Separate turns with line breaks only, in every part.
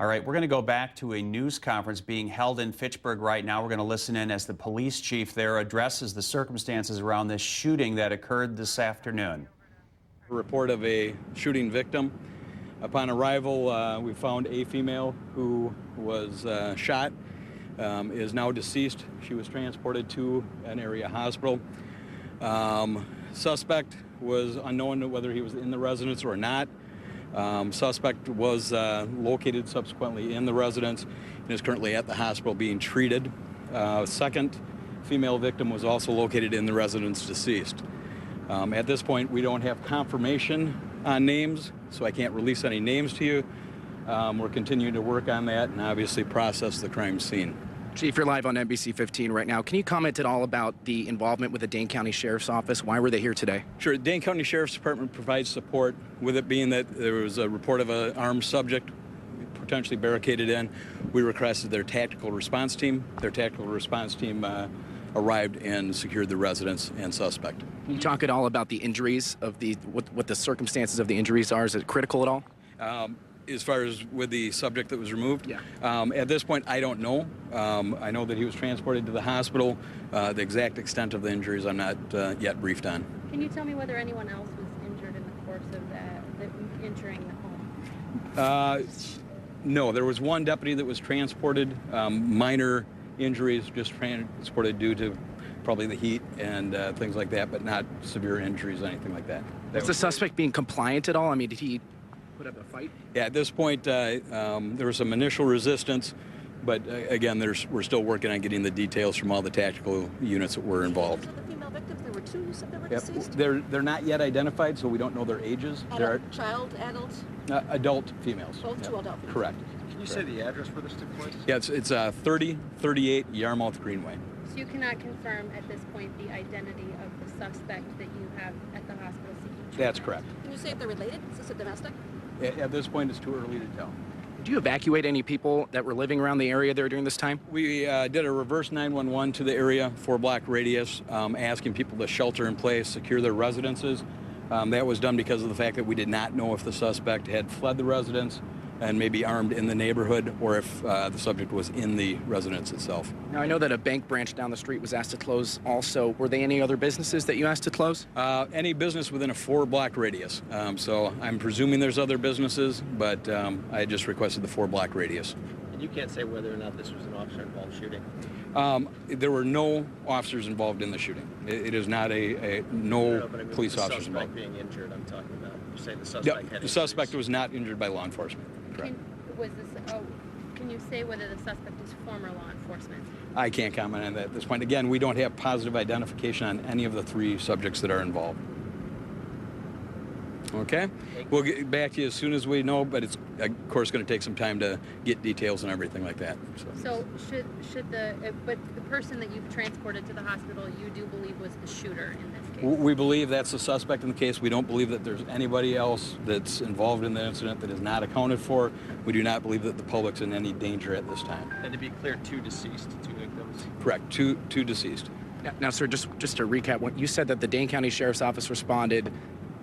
All right, we're going to go back to a news conference being held in Fitchburg right now. We're going to listen in as the police chief there addresses the circumstances around this shooting that occurred this afternoon.
A report of a shooting victim. Upon arrival, we found a female who was shot, is now deceased. She was transported to an area hospital. Suspect was unknown whether he was in the residence or not. Suspect was located subsequently in the residence and is currently at the hospital being treated. Second female victim was also located in the residence, deceased. At this point, we don't have confirmation on names, so I can't release any names to you. We're continuing to work on that and obviously process the crime scene.
Chief, you're live on NBC 15 right now. Can you comment at all about the involvement with the Dane County Sheriff's Office? Why were they here today?
Sure. Dane County Sheriff's Department provides support, with it being that there was a report of an armed subject potentially barricaded in. We requested their tactical response team. Their tactical response team arrived and secured the residence and suspect.
Can you talk at all about the injuries of what the circumstances of the injuries are? Is it critical at all?
As far as with the subject that was removed?
Yeah.
At this point, I don't know. I know that he was transported to the hospital. The exact extent of the injuries I'm not yet briefed on.
Can you tell me whether anyone else was injured in the course of that entering the home?
No, there was one deputy that was transported. Minor injuries, just transported due to probably the heat and things like that, but not severe injuries, anything like that.
Was the suspect being compliant at all? I mean, did he put up a fight?
Yeah, at this point, there was some initial resistance, but again, we're still working on getting the details from all the tactical units that were involved.
So the female victims, there were two you said that were
Yep.
deceased?
They're not yet identified, so we don't know their ages.
Child, adult?
Adult females.
Both two adult females.
Correct.
Can you say the address where this took place?
Yeah, it's 3038 Yarmouth Greenway.
So you cannot confirm at this point the identity of the suspect that you have at the hospital seeking treatment?
That's correct.
Can you say if they're related? Is this a domestic?
At this point, it's too early to tell.
Did you evacuate any people that were living around the area there during this time?
We did a reverse 911 to the area, 4-block radius, asking people to shelter in place, secure their residences. That was done because of the fact that we did not know if the suspect had fled the residence and maybe armed in the neighborhood, or if the subject was in the residence itself.
Now, I know that a bank branch down the street was asked to close also. Were there any other businesses that you asked to close?
Any business within a 4-block radius. So I'm presuming there's other businesses, but I just requested the 4-block radius.
And you can't say whether or not this was an officer-involved shooting?
There were no officers involved in the shooting. It is not no police officers involved.
The suspect being injured, I'm talking about. You say the suspect had
The
injuries.
suspect was not injured by law enforcement. Correct.
Can you say whether the suspect is former law enforcement?
I can't comment on that at this point. Again, we don't have positive identification on any of the 3 subjects that are involved. Okay? We'll get back to you as soon as we know, but it's, of course, going to take some time to get details and everything like that.
So but the person that you've transported to the hospital, you do believe was the shooter in this case?
We believe that's the suspect in the case. We don't believe that there's anybody else that's involved in the incident that is not accounted for. We do not believe that the public's in any danger at this time.
And to be clear, 2 deceased, 2 victims?
Correct. Two deceased.
Now, sir, just to recap, what you said that the Dane County Sheriff's Office responded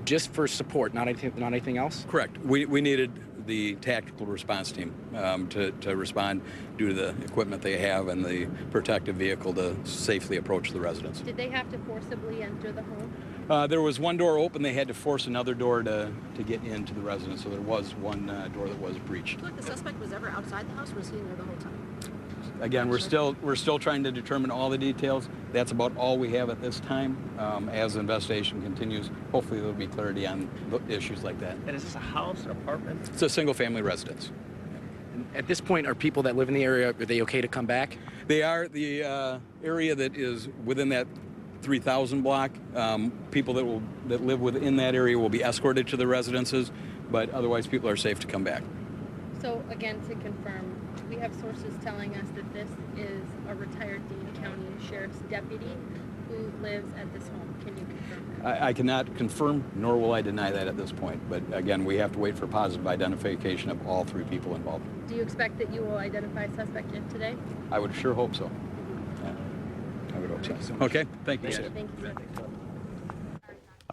just for support, not anything else?
Correct. We needed the tactical response team to respond due to the equipment they have and the protective vehicle to safely approach the residence.
Did they have to forcibly enter the home?
There was one door open. They had to force another door to get into the residence, so there was one door that was breached.
Do you think the suspect was ever outside the house, or was he in there the whole time?
Again, we're still trying to determine all the details. That's about all we have at this time. As the investigation continues, hopefully there'll be clarity on issues like that.
And is this a house or apartment?
It's a single-family residence.
At this point, are people that live in the area, are they okay to come back?
They are. The area that is within that 3,000 block, people that live within that area will be escorted to the residences, but otherwise people are safe to come back.
So again, to confirm, we have sources telling us that this is a retired Dane County Sheriff's deputy who lives at this home. Can you confirm that?
I cannot confirm, nor will I deny that at this point. But again, we have to wait for positive identification of all 3 people involved.
Do you expect that you will identify a suspect in today?
I would sure hope so. Yeah, I would hope so. Okay, thank you.
Thank you, sir.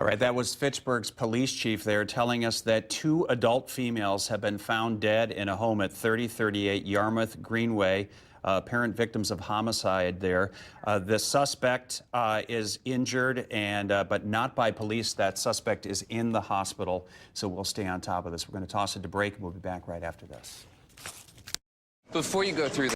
All right, that was Fitchburg's police chief there telling us that 2 adult females have been found dead in a home at 3038 Yarmouth Greenway, apparent victims of homicide there. The suspect is injured, but not by police. That suspect is in the hospital, so we'll stay on top of this. We're going to toss it to break, and we'll be back right after this.
Before you go through